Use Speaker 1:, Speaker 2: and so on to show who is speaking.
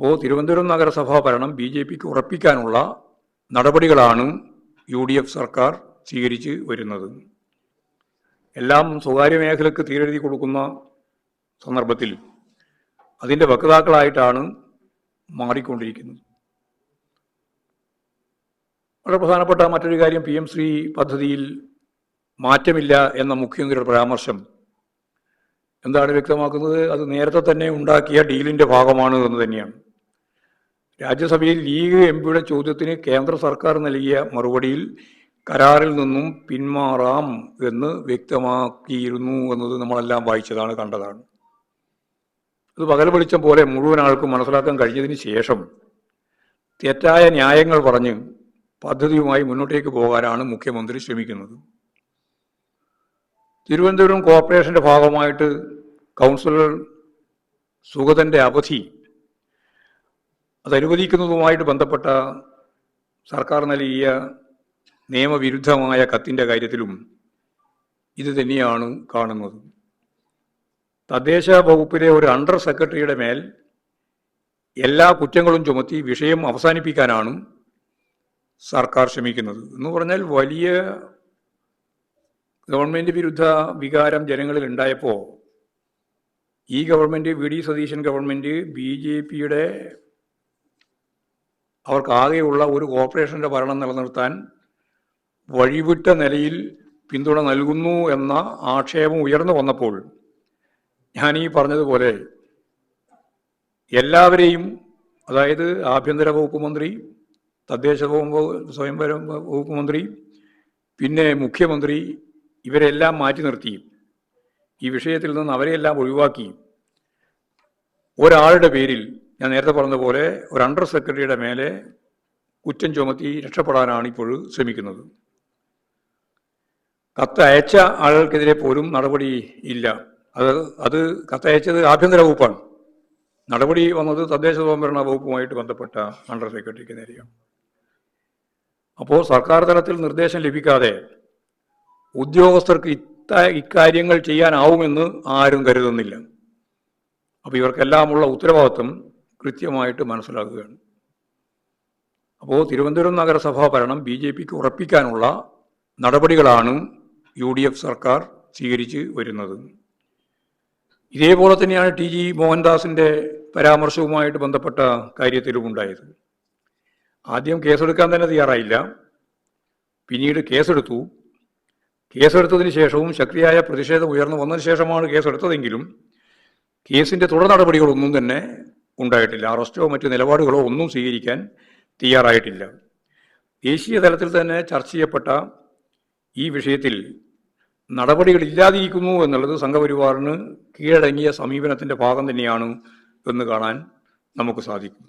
Speaker 1: അപ്പോൾ തിരുവനന്തപുരം നഗരസഭാ ഭരണം BJPക്ക് ഉറപ്പിക്കാനുള്ള നടപടികളാണ് UDF സർക്കാർ സ്വീകരിച്ച് വരുന്നത്. എല്ലാം സ്വകാര്യ മേഖലയ്ക്ക് തീരെഴുതി കൊടുക്കുന്ന സന്ദർഭത്തിൽ അതിൻ്റെ വക്താക്കളായിട്ടാണ് മാറിക്കൊണ്ടിരിക്കുന്നത്. വളരെ പ്രധാനപ്പെട്ട മറ്റൊരു കാര്യം, PM ശ്രീ പദ്ധതിയിൽ മാറ്റമില്ല എന്ന മുഖ്യമന്ത്രിയുടെ പരാമർശം എന്താണ് വ്യക്തമാക്കുന്നത്? അത് നേരത്തെ തന്നെ ഉണ്ടാക്കിയ ഡീലിൻ്റെ ഭാഗമാണ് എന്ന് തന്നെയാണ്. രാജ്യസഭയിൽ ലീഗ് MPയുടെ ചോദ്യത്തിന് കേന്ദ്ര സർക്കാർ നൽകിയ മറുപടിയിൽ കരാറിൽ നിന്നും പിന്മാറാം എന്ന് വ്യക്തമാക്കിയിരുന്നു എന്നത് നമ്മളെല്ലാം വായിച്ചതാണ്, കണ്ടതാണ്. അത് പകൽ വെളിച്ചം പോലെ മുഴുവൻ ആൾക്കും മനസ്സിലാക്കാൻ കഴിഞ്ഞതിന് ശേഷം തെറ്റായ ന്യായങ്ങൾ പറഞ്ഞ് പദ്ധതിയുമായി മുന്നോട്ടേക്ക് പോകാനാണ് മുഖ്യമന്ത്രി ശ്രമിക്കുന്നത്. തിരുവനന്തപുരം കോർപ്പറേഷൻ്റെ ഭാഗമായിട്ട് കൗൺസിലർ സുഗതൻ്റെ അവധി അത് അനുവദിക്കുന്നതുമായിട്ട് ബന്ധപ്പെട്ട സർക്കാർ നൽകിയ നിയമവിരുദ്ധമായ കത്തിൻ്റെ കാര്യത്തിലും ഇത് തന്നെയാണ് കാണുന്നത്. തദ്ദേശ വകുപ്പിലെ ഒരു അണ്ടർ സെക്രട്ടറിയുടെ മേൽ എല്ലാ കുറ്റങ്ങളും ചുമത്തി വിഷയം അവസാനിപ്പിക്കാനാണ് സർക്കാർ ശ്രമിക്കുന്നത്. എന്ന് പറഞ്ഞാൽ വലിയ ഗവൺമെൻറ് വിരുദ്ധ വികാരം ജനങ്ങളിൽ ഉണ്ടായപ്പോൾ ഈ ഗവൺമെൻറ്, VD സതീശൻ ഗവൺമെൻറ്, BJPയുടെ അവർക്കാകെയുള്ള ഒരു കോർപ്പറേഷൻ്റെ ഭരണം നിലനിർത്താൻ വഴിവിട്ട നിലയിൽ പിന്തുണ നൽകുന്നു എന്ന ആക്ഷേപം ഉയർന്നു വന്നപ്പോൾ ഞാൻ ഈ പറഞ്ഞതുപോലെ എല്ലാവരെയും, അതായത് ആഭ്യന്തര വകുപ്പ് മന്ത്രി, തദ്ദേശ സ്വയംഭര വകുപ്പ് മന്ത്രി, പിന്നെ മുഖ്യമന്ത്രി, ഇവരെല്ലാം മാറ്റി നിർത്തി ഈ വിഷയത്തിൽ നിന്ന് അവരെയെല്ലാം ഒഴിവാക്കി ഒരാളുടെ പേരിൽ, ഞാൻ നേരത്തെ പറഞ്ഞതുപോലെ ഒരു അണ്ടർ സെക്രട്ടറിയുടെ മേലെ കുറ്റം ചുമത്തി രക്ഷപ്പെടാനാണ് ഇപ്പോൾ ശ്രമിക്കുന്നത്. കത്തയച്ച ആളുകൾക്കെതിരെ പോലും നടപടി ഇല്ല. അത് കത്തയച്ചത് ആഭ്യന്തര വകുപ്പാണ്. നടപടി വന്നത് തദ്ദേശ സ്വയംഭരണ വകുപ്പുമായിട്ട് ബന്ധപ്പെട്ട അണ്ടർ സെക്രട്ടറിക്ക് നേരെയാണ്. അപ്പോൾ സർക്കാർ തലത്തിൽ നിർദ്ദേശം ലഭിക്കാതെ ഉദ്യോഗസ്ഥർക്ക് ഇക്കാര്യങ്ങൾ ചെയ്യാനാവുമെന്ന് ആരും കരുതുന്നില്ല. അപ്പോൾ ഇവർക്കെല്ലാമുള്ള ഉത്തരവാദിത്വം കൃത്യമായിട്ട് മനസ്സിലാക്കുകയാണ്. അപ്പോൾ തിരുവനന്തപുരം നഗരസഭാ ഭരണം BJPക്ക് ഉറപ്പിക്കാനുള്ള നടപടികളാണ് UDF സർക്കാർ സ്വീകരിച്ച് വരുന്നത്. ഇതേപോലെ തന്നെയാണ് TG മോഹൻദാസിൻ്റെ പരാമർശവുമായിട്ട് ബന്ധപ്പെട്ട കാര്യത്തിലും ഉണ്ടായത്. ആദ്യം കേസെടുക്കാൻ തന്നെ തയ്യാറായില്ല, പിന്നീട് കേസെടുത്തതിന് ശേഷവും ശക്തിയായ പ്രതിഷേധം ഉയർന്നു വന്നതിന് ശേഷമാണ് കേസെടുത്തതെങ്കിലും കേസിൻ്റെ തുടർ നടപടികളൊന്നും തന്നെ ഉണ്ടായിട്ടില്ല. അറസ്റ്റോ മറ്റ് നിലപാടുകളോ ഒന്നും സ്വീകരിക്കാൻ തയ്യാറായിട്ടില്ല. ദേശീയ തലത്തിൽ തന്നെ ചർച്ച ചെയ്യപ്പെട്ട ഈ വിഷയത്തിൽ നടപടികളില്ലാതിരിക്കുന്നു എന്നുള്ളത് സംഘപരിവാറിന് കീഴടങ്ങിയ സമീപനത്തിൻ്റെ ഭാഗം തന്നെയാണ് എന്ന് കാണാൻ നമുക്ക് സാധിക്കും.